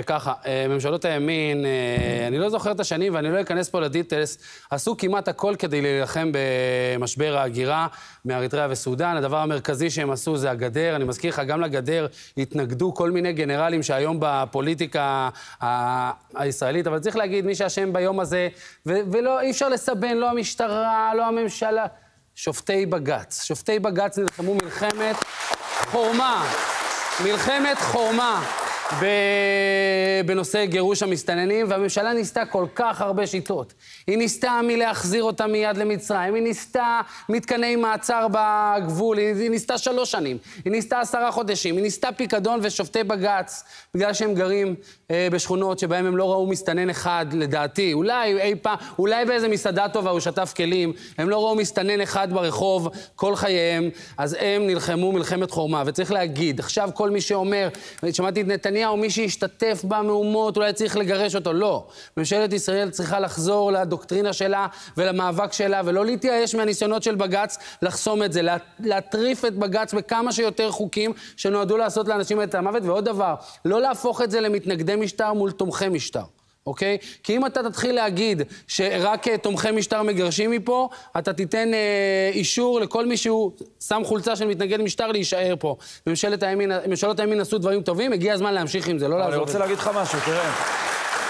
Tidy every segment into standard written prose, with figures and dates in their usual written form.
ככה, ממשלות הימין, אני לא זוכר את השנים ואני לא אכנס פה לדיטלס, עשו כמעט הכל כדי להילחם במשבר ההגירה מאריתריאה וסודן. הדבר המרכזי שהם עשו זה הגדר. אני מזכיר לך, גם לגדר התנגדו כל מיני גנרלים שהיום בפוליטיקה הישראלית, אבל צריך להגיד, מי שאשם ביום הזה, ולא, אי אפשר לסבן, לא המשטרה, לא הממשלה, שופטי בג"ץ. שופטי בג"ץ נלחמו מלחמת חורמה בנושא גירוש המסתננים, והממשלה ניסתה כל כך הרבה שיטות. היא ניסתה מלהחזיר אותם מיד למצרים, היא ניסתה מתקני מעצר בגבול, היא ניסתה 3 שנים, היא ניסתה 10 חודשים, היא ניסתה פיקדון, ושופטי בג"ץ, בגלל שהם גרים בשכונות שבהם הם לא ראו מסתנן אחד, לדעתי, אולי באיזה מסעדה טובה הוא שטף כלים, הם לא ראו מסתנן אחד ברחוב כל חייהם, אז הם נלחמו מלחמת חורמה. וצריך להגיד, עכשיו כל מי שאומר, שמעתי את נתניהו, מי שישתתף במהומות, אולי צריך לגרש אותו. לא. ממשלת ישראל צריכה לחזור לדוקטרינה שלה ולמאבק שלה, ולא להתייאש מהניסיונות של בג"ץ לחסום את זה, להטריף את בג"ץ בכמה שיותר חוקים שנועדו לעשות לאנשים את המוות. ועוד דבר, לא להפוך את זה למתנגדי משטר מול תומכי משטר. אוקיי? כי אם אתה תתחיל להגיד שרק תומכי משטר מגרשים מפה, אתה תיתן אישור לכל מי שהוא שם חולצה של מתנגד משטר להישאר פה. ממשלות הימין עשו דברים טובים, הגיע הזמן להמשיך עם זה, לא לעזוב. אני רוצה להגיד לך משהו, תראה.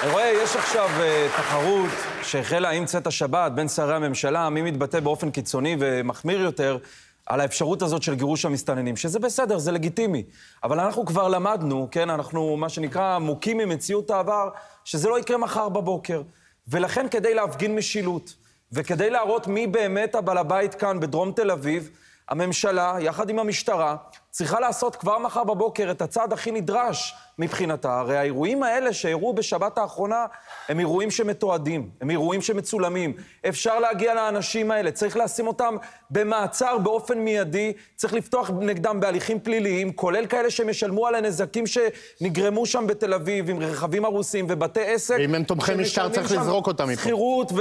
אני רואה, יש עכשיו תחרות שהחלה עם צאת השבת בין שרי הממשלה, מי מתבטא באופן קיצוני ומחמיר יותר על האפשרות הזאת של גירוש המסתננים, שזה בסדר, זה לגיטימי. אבל אנחנו כבר למדנו, כן, אנחנו מה שנקרא מוקים ממציאות העבר, שזה לא יקרה מחר בבוקר. ולכן כדי להפגין משילות, וכדי להראות מי באמת הבעל הבית כאן בדרום תל אביב, הממשלה, יחד עם המשטרה, צריכה לעשות כבר מחר בבוקר את הצעד הכי נדרש מבחינתה. הרי האירועים האלה שהראו בשבת האחרונה, הם אירועים שמתועדים, הם אירועים שמצולמים. אפשר להגיע לאנשים האלה, צריך לשים אותם במעצר באופן מיידי, צריך לפתוח נגדם בהליכים פליליים, כולל כאלה שהם ישלמו על הנזקים שנגרמו שם בתל אביב, עם רכבים הרוסים ובתי עסק. ואם הם תומכי משטר צריך לזרוק אותם מפה. סחירות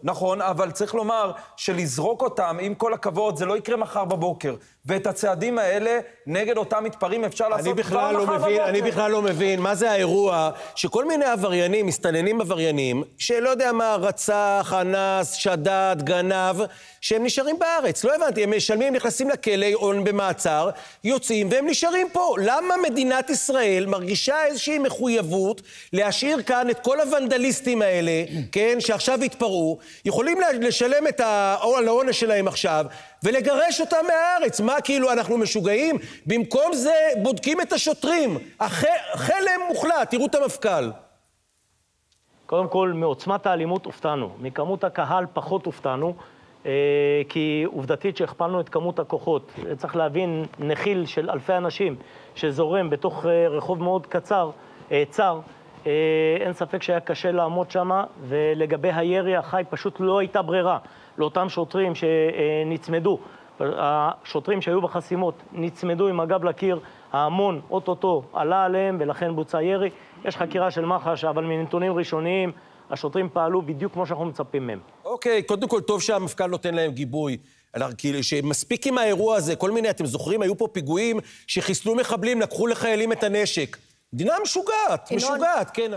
נכון, אבל צריך לומר שלזרוק אותם, עם כל הכבוד, זה לא יקרה מחר בבוקר. ואת הצעדים האלה נגד אותם מתפרעים אפשר לעשות כבר מחר בבוקר. אני בכלל לא מבין מה זה האירוע שכל מיני עבריינים, מסתננים עבריינים, שלא יודע מה, רצח, אנס, שדד, גנב, שהם נשארים בארץ. לא הבנתי, הם משלמים, נכנסים לכלא או במעצר, יוצאים והם נשארים פה. למה מדינת ישראל מרגישה איזושהי מחויבות להשאיר כאן את כל הוונדליסטים האלה, כן, שעכשיו התפרעו, יכולים לשלם את העונש שלהם עכשיו, ולגרש אותם מהארץ? מה, כאילו אנחנו משוגעים? במקום זה בודקים את השוטרים. חלם מוחלט, תראו את המפכ"ל. קודם כל, מעוצמת האלימות הופתענו. מכמות הקהל פחות הופתענו, כי עובדתית שהכפלנו את כמות הכוחות. צריך להבין, נחיל של אלפי אנשים שזורם בתוך רחוב מאוד צר, אין ספק שהיה קשה לעמוד שם, ולגבי הירי החי פשוט לא הייתה ברירה. לאותם שוטרים שנצמדו, השוטרים שהיו בחסימות נצמדו עם הגב לקיר, ההמון אוטוטו עלה עליהם ולכן בוצע ירי. יש חקירה של מח"ש, אבל מנתונים ראשוניים השוטרים פעלו בדיוק כמו שאנחנו מצפים מהם. אוקיי, קודם כל טוב שהמפכ"ל נותן להם גיבוי, שמספיק עם האירוע הזה, כל מיני, אתם זוכרים, היו פה פיגועים שחיסלו מחבלים, לקחו לחיילים את הנשק. מדינה משוגעת, כן.